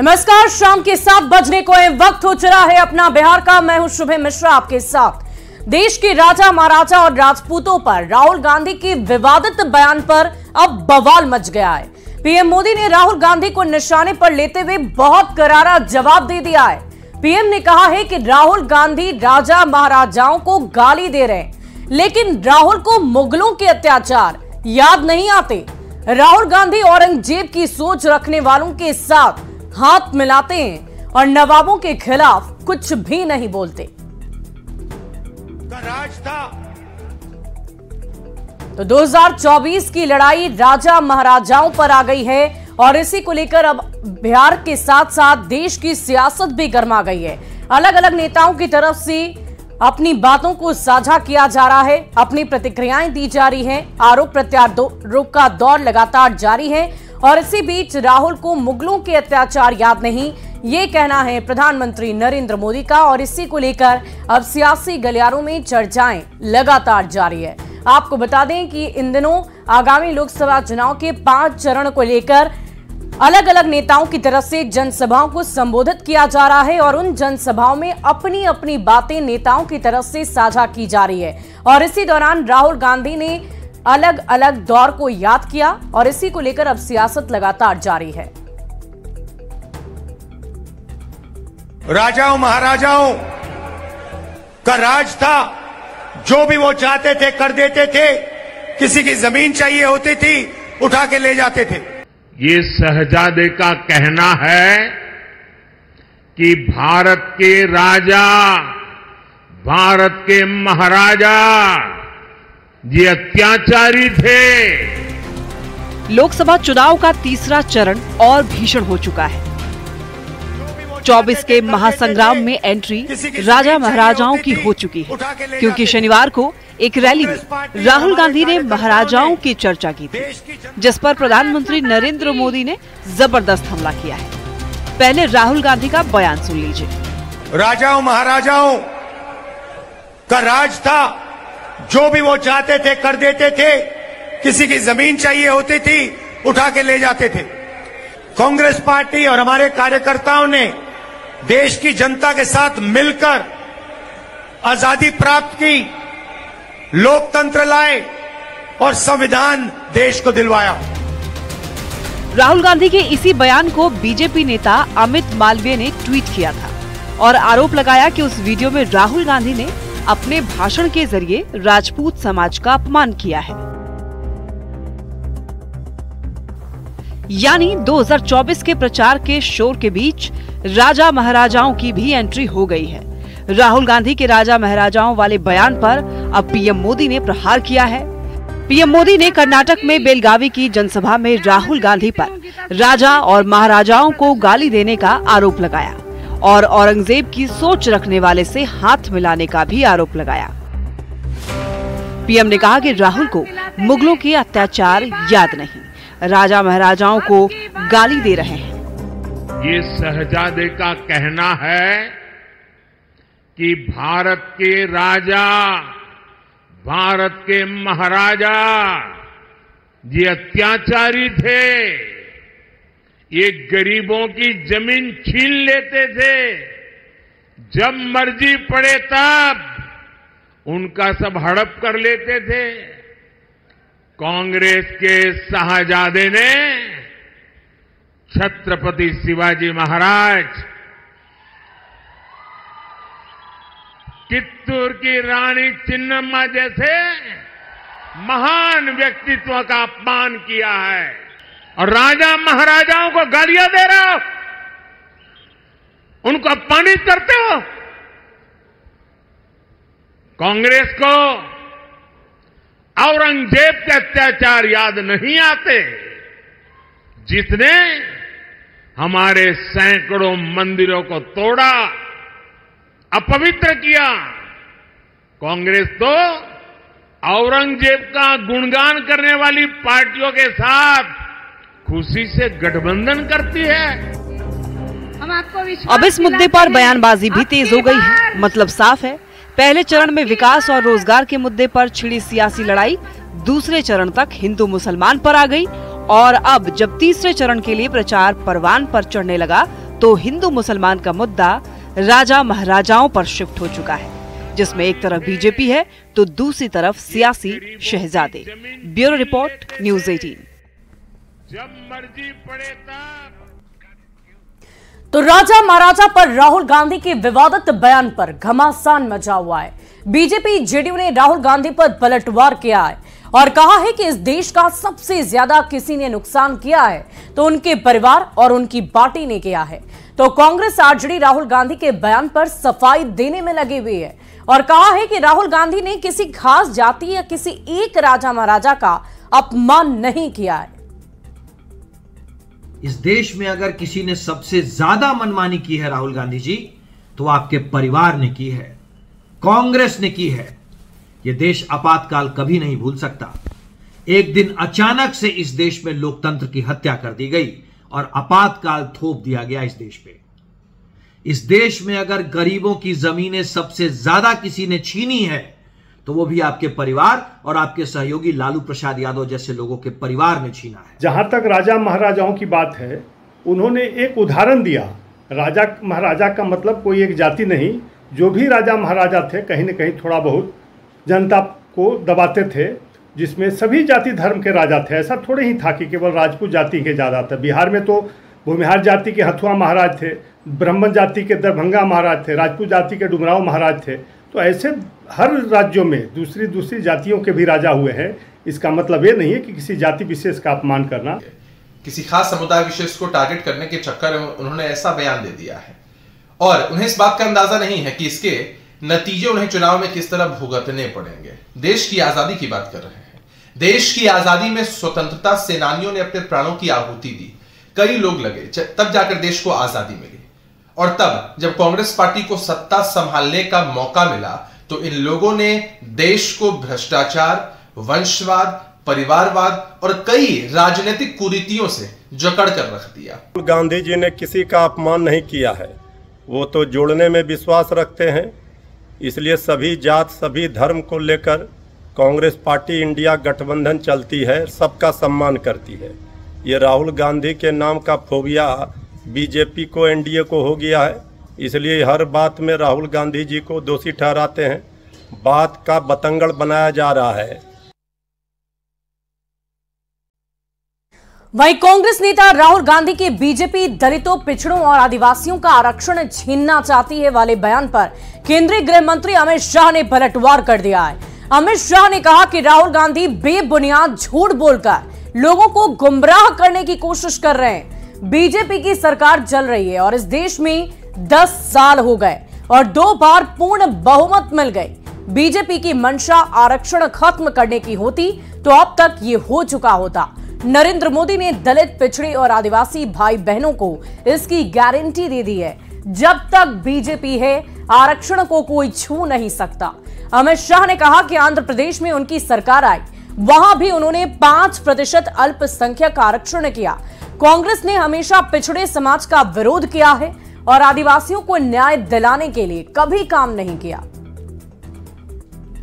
नमस्कार, शाम के 7 बजने को वक्त हो चला है अपना बिहार का। मैं हूं शुभम मिश्रा आपके साथ। देश के राजा महाराजा और राजपूतों पर राहुल गांधी के विवादित बयान पर अब बवाल मच गया है। पीएम मोदी ने राहुल गांधी को निशाने पर लेते हुए बहुत करारा जवाब दे दिया है। पीएम ने कहा है कि राहुल गांधी राजा महाराजाओं को गाली दे रहे हैं, लेकिन राहुल को मुगलों के अत्याचार याद नहीं आते। राहुल गांधी औरंगजेब की सोच रखने वालों के साथ हाथ मिलाते हैं और नवाबों के खिलाफ कुछ भी नहीं बोलते। राज था तो 2024 की लड़ाई राजा महाराजाओं पर आ गई है और इसी को लेकर अब बिहार के साथ साथ देश की सियासत भी गर्मा गई है। अलग अलग नेताओं की तरफ से अपनी बातों को साझा किया जा रहा है, अपनी प्रतिक्रियाएं दी जा रही हैं, आरोप प्रत्यारोप का दौर लगातार जारी है। और इसी बीच राहुल को मुगलों के अत्याचार याद नहीं, ये कहना है प्रधानमंत्री नरेंद्र मोदी का। और इसी को लेकर अब सियासी गलियारों में चर्चाएं लगातार जारी है। आपको बता दें कि इन दिनों आगामी लोकसभा चुनाव के 5 चरण को लेकर अलग अलग नेताओं की तरफ से जनसभाओं को संबोधित किया जा रहा है और उन जनसभाओं में अपनी अपनी बातें नेताओं की तरफ से साझा की जा रही है। और इसी दौरान राहुल गांधी ने अलग अलग दौर को याद किया और इसी को लेकर अब सियासत लगातार जारी है। राजाओं महाराजाओं का राज था, जो भी वो चाहते थे कर देते थे। किसी की जमीन चाहिए होती थी, उठा के ले जाते थे। ये शहजादे का कहना है कि भारत के राजा, भारत के महाराजा ये अत्याचारी थे। लोकसभा चुनाव का तीसरा चरण और भीषण हो चुका है। 24 के महासंग्राम में एंट्री राजा महाराजाओं की हो चुकी है, क्योंकि शनिवार को एक रैली में राहुल गांधी ने महाराजाओं की चर्चा की थी, जिस पर प्रधानमंत्री नरेंद्र मोदी ने जबरदस्त हमला किया है। पहले राहुल गांधी का बयान सुन लीजिए। राजाओं महाराजाओं का राज था, जो भी वो चाहते थे कर देते थे। किसी की जमीन चाहिए होती थी, उठा के ले जाते थे। कांग्रेस पार्टी और हमारे कार्यकर्ताओं ने देश की जनता के साथ मिलकर आजादी प्राप्त की, लोकतंत्र लाए और संविधान देश को दिलवाया। राहुल गांधी के इसी बयान को बीजेपी नेता अमित मालवीय ने ट्वीट किया था और आरोप लगाया कि उस वीडियो में राहुल गांधी ने अपने भाषण के जरिए राजपूत समाज का अपमान किया है। यानी 2024 के प्रचार के शोर के बीच राजा महाराजाओं की भी एंट्री हो गई है। राहुल गांधी के राजा महाराजाओं वाले बयान पर अब पीएम मोदी ने प्रहार किया है। पीएम मोदी ने कर्नाटक में बेलगावी की जनसभा में राहुल गांधी पर राजा और महाराजाओं को गाली देने का आरोप लगाया और औरंगजेब की सोच रखने वाले से हाथ मिलाने का भी आरोप लगाया। पीएम ने कहा कि राहुल को मुगलों के अत्याचार याद नहीं, राजा महाराजाओं को गाली दे रहे हैं। ये शहजादे का कहना है कि भारत के राजा, भारत के महाराजा ये अत्याचारी थे। ये गरीबों की जमीन छीन लेते थे, जब मर्जी पड़े तब उनका सब हड़प कर लेते थे। कांग्रेस के शाहजादे ने छत्रपति शिवाजी महाराज, चित्तूर की रानी चिन्नम्मा जैसे महान व्यक्तित्व का अपमान किया है और राजा महाराजाओं को गालियां दे रहे हो, उनको अपमानित करते हो। कांग्रेस को औरंगजेब के अत्याचार याद नहीं आते, जिसने हमारे सैकड़ों मंदिरों को तोड़ा, अपवित्र किया। कांग्रेस तो औरंगजेब का गुणगान करने वाली पार्टियों के साथ खुशी से गठबंधन करती है। अब इस मुद्दे पर बयानबाजी भी तेज हो गई है। मतलब साफ है, पहले चरण में विकास और रोजगार के मुद्दे पर छिड़ी सियासी लड़ाई दूसरे चरण तक हिंदू मुसलमान पर आ गई और अब जब तीसरे चरण के लिए प्रचार परवान पर चढ़ने लगा तो हिंदू मुसलमान का मुद्दा राजा महाराजाओं पर शिफ्ट हो चुका है, जिसमें एक तरफ बीजेपी है तो दूसरी तरफ सियासी शहजादे। Bureau report, news 18। जब मर्जी पड़े तब। तो राजा महाराजा पर राहुल गांधी के विवादित बयान पर घमासान मचा हुआ है। बीजेपी जेडीयू ने राहुल गांधी पर पलटवार किया है और कहा है कि इस देश का सबसे ज्यादा किसी ने नुकसान किया है तो उनके परिवार और उनकी पार्टी ने किया है। तो कांग्रेस आरजेडी राहुल गांधी के बयान पर सफाई देने में लगी हुई है और कहा है कि राहुल गांधी ने किसी खास जाति या किसी एक राजा महाराजा का अपमान नहीं किया है। इस देश में अगर किसी ने सबसे ज्यादा मनमानी की है राहुल गांधी जी, तो आपके परिवार ने की है, कांग्रेस ने की है। यह देश आपातकाल कभी नहीं भूल सकता। एक दिन अचानक से इस देश में लोकतंत्र की हत्या कर दी गई और आपातकाल थोप दिया गया इस देश पे। इस देश में अगर गरीबों की जमीनें सबसे ज्यादा किसी ने छीनी है तो वो भी आपके परिवार और आपके सहयोगी लालू प्रसाद यादव जैसे लोगों के परिवार ने छीना है। जहां तक राजा महाराजाओं की बात है, उन्होंने एक उदाहरण दिया। राजा महाराजा का मतलब कोई एक जाति नहीं, जो भी राजा महाराजा थे कहीं न कहीं थोड़ा बहुत जनता को दबाते थे, जिसमें सभी जाति धर्म के राजा थे। ऐसा थोड़े ही था कि केवल राजपूत जाति के ज़्यादा थे। बिहार में तो भूमिहार जाति के हथुआ महाराज थे, ब्राह्मण जाति के दरभंगा महाराज थे, राजपूत जाति के डुमराव महाराज थे। तो ऐसे हर राज्यों में दूसरी जातियों के भी राजा हुए हैं। इसका मतलब ये नहीं है कि किसी जाति विशेष का अपमान करना। किसी खास समुदाय विशेष को टारगेट करने के चक्कर में उन्होंने ऐसा बयान दे दिया है और उन्हें इस बात का अंदाजा नहीं है कि इसके नतीजे उन्हें चुनाव में किस तरह भुगतने पड़ेंगे। देश की आजादी की बात कर रहे हैं। देश की आजादी में स्वतंत्रता सेनानियों ने अपने प्राणों की आहुति दी, कई लोग लगे, तब जाकर देश को आजादी मिली। और तब जब कांग्रेस पार्टी को सत्ता संभालने का मौका मिला तो इन लोगों ने देश को भ्रष्टाचार, वंशवाद, परिवारवाद और कई राजनीतिक कुरीतियों से जकड़ कर रख दिया। गांधी जी ने किसी का अपमान नहीं किया है, वो तो जोड़ने में विश्वास रखते हैं। इसलिए सभी जात, सभी धर्म को लेकर कांग्रेस पार्टी इंडिया गठबंधन चलती है, सबका सम्मान करती है। ये राहुल गांधी के नाम का फोबिया बीजेपी को, एनडीए को हो गया है, इसलिए हर बात में राहुल गांधी जी को दोषी ठहराते हैं। बात का बतंगड़ बनाया जा रहा है। वहीं कांग्रेस नेता राहुल गांधी के बीजेपी दलितों, पिछड़ों और आदिवासियों का आरक्षण छीनना चाहती है वाले बयान पर केंद्रीय गृह मंत्री अमित शाह ने पलटवार कर दिया है। अमित शाह ने कहा कि राहुल गांधी बेबुनियाद झूठ बोलकर लोगों को गुमराह करने की कोशिश कर रहे हैं। बीजेपी की सरकार चल रही है और इस देश में 10 साल हो गए और 2 बार पूर्ण बहुमत मिल गई। बीजेपी की मंशा आरक्षण खत्म करने की होती तो अब तक ये हो चुका होता। नरेंद्र मोदी ने दलित, पिछड़े और आदिवासी भाई बहनों को इसकी गारंटी दे दी है। जब तक बीजेपी है आरक्षण को कोई छू नहीं सकता। अमित शाह ने कहा कि आंध्र प्रदेश में उनकी सरकार आई, वहां भी उन्होंने 5% अल्पसंख्यक आरक्षण किया। कांग्रेस ने हमेशा पिछड़े समाज का विरोध किया है और आदिवासियों को न्याय दिलाने के लिए कभी काम नहीं किया।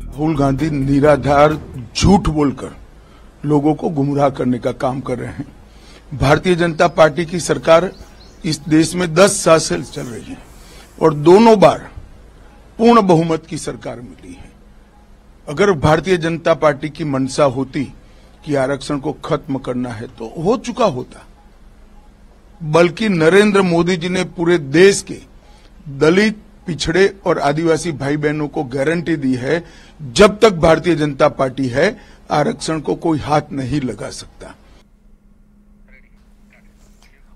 राहुल गांधी निराधार झूठ बोलकर लोगों को गुमराह करने का काम कर रहे हैं। भारतीय जनता पार्टी की सरकार इस देश में 10 साल से चल रही है और दोनों बार पूर्ण बहुमत की सरकार मिली है। अगर भारतीय जनता पार्टी की मंशा होती कि आरक्षण को खत्म करना है तो हो चुका होता, बल्कि नरेंद्र मोदी जी ने पूरे देश के दलित, पिछड़े और आदिवासी भाई बहनों को गारंटी दी है, जब तक भारतीय जनता पार्टी है आरक्षण को कोई हाथ नहीं लगा सकता।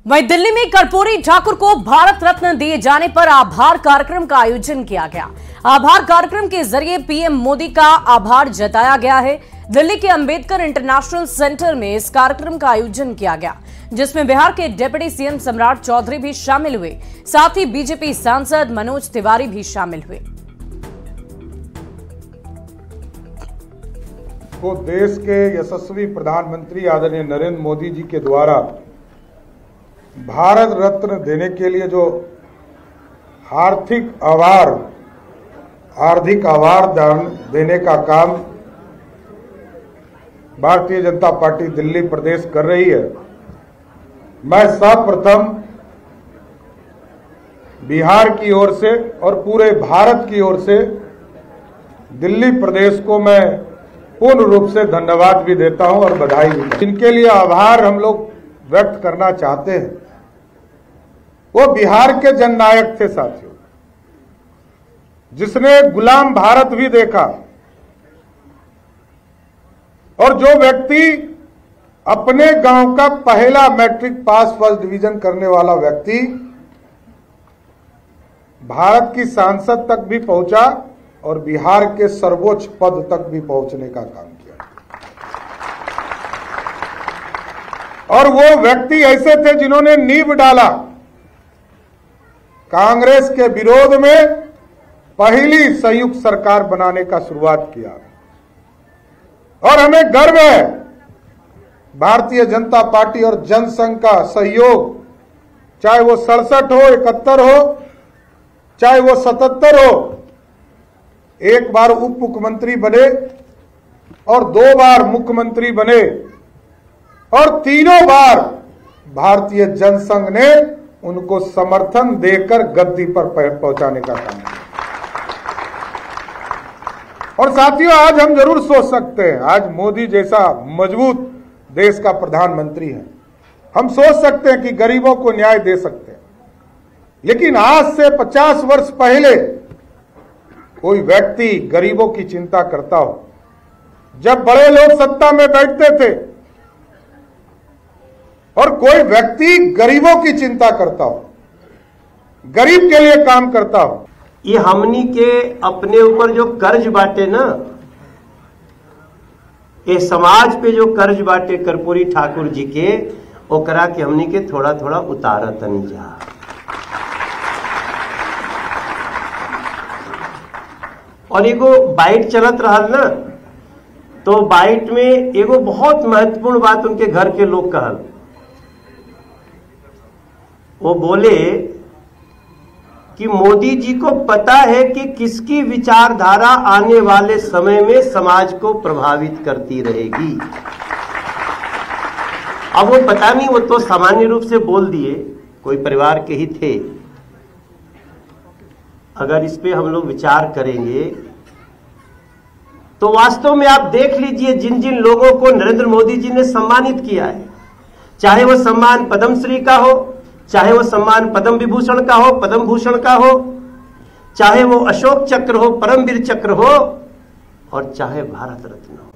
वहीं दिल्ली में कर्पूरी ठाकुर को भारत रत्न दिए जाने पर आभार कार्यक्रम का आयोजन किया गया। आभार कार्यक्रम के जरिए पीएम मोदी का आभार जताया गया है। दिल्ली के अंबेडकर इंटरनेशनल सेंटर में इस कार्यक्रम का आयोजन किया गया, जिसमें बिहार के डिप्टी सीएम सम्राट चौधरी भी शामिल हुए। साथ ही बीजेपी सांसद मनोज तिवारी भी शामिल हुए। को देश के यशस्वी प्रधानमंत्री आदरणीय नरेंद्र मोदी जी के द्वारा भारत रत्न देने के लिए जो आर्थिक आभार दान देने का काम भारतीय जनता पार्टी दिल्ली प्रदेश कर रही है। मैं सर्वप्रथम बिहार की ओर से और पूरे भारत की ओर से दिल्ली प्रदेश को मैं पूर्ण रूप से धन्यवाद भी देता हूं और बधाई भी देता हूं। इनके लिए आभार हम लोग व्यक्त करना चाहते हैं। वो बिहार के जननायक थे साथियों, जिसने गुलाम भारत भी देखा, और जो व्यक्ति अपने गांव का पहला मैट्रिक पास फर्स्ट डिवीजन करने वाला व्यक्ति भारत की सांसद तक भी पहुंचा और बिहार के सर्वोच्च पद तक भी पहुंचने का काम किया। और वो व्यक्ति ऐसे थे जिन्होंने नींव डाला कांग्रेस के विरोध में पहली संयुक्त सरकार बनाने का शुरुआत किया। और हमें गर्व है भारतीय जनता पार्टी और जनसंघ का सहयोग, चाहे वो 67 हो, 71 हो, चाहे वो 77 हो, एक बार उप मुख्यमंत्री बने और 2 बार मुख्यमंत्री बने और तीनों बार भारतीय जनसंघ ने उनको समर्थन देकर गद्दी पर पहुंचाने का काम किया। और साथियों, आज हम जरूर सोच सकते हैं, आज मोदी जैसा मजबूत देश का प्रधानमंत्री है, हम सोच सकते हैं कि गरीबों को न्याय दे सकते हैं। लेकिन आज से 50 वर्ष पहले कोई व्यक्ति गरीबों की चिंता करता हो, जब बड़े लोग सत्ता में बैठते थे और कोई व्यक्ति गरीबों की चिंता करता हो, गरीब के लिए काम करता हो, ये हमनी के अपने ऊपर जो कर्ज बांटे ना, ये समाज पे जो कर्ज बांटे कर्पूरी ठाकुर जी के, ओकरा के हमनी के थोड़ा थोड़ा उतारत नहीं जा। और एगो बाइट चलत रहा ना, तो बाइट में एगो बहुत महत्वपूर्ण बात उनके घर के लोग कहल। वो बोले कि मोदी जी को पता है कि किसकी विचारधारा आने वाले समय में समाज को प्रभावित करती रहेगी। अब वो पता नहीं, वो तो सामान्य रूप से बोल दिए, कोई परिवार के ही थे। अगर इस पे हम लोग विचार करेंगे तो वास्तव में आप देख लीजिए, जिन जिन लोगों को नरेंद्र मोदी जी ने सम्मानित किया है, चाहे वो सम्मान पद्मश्री का हो, चाहे वो सम्मान पद्म विभूषण का हो, पद्म भूषण का हो, चाहे वो अशोक चक्र हो, परमवीर चक्र हो, और चाहे भारत रत्न हो,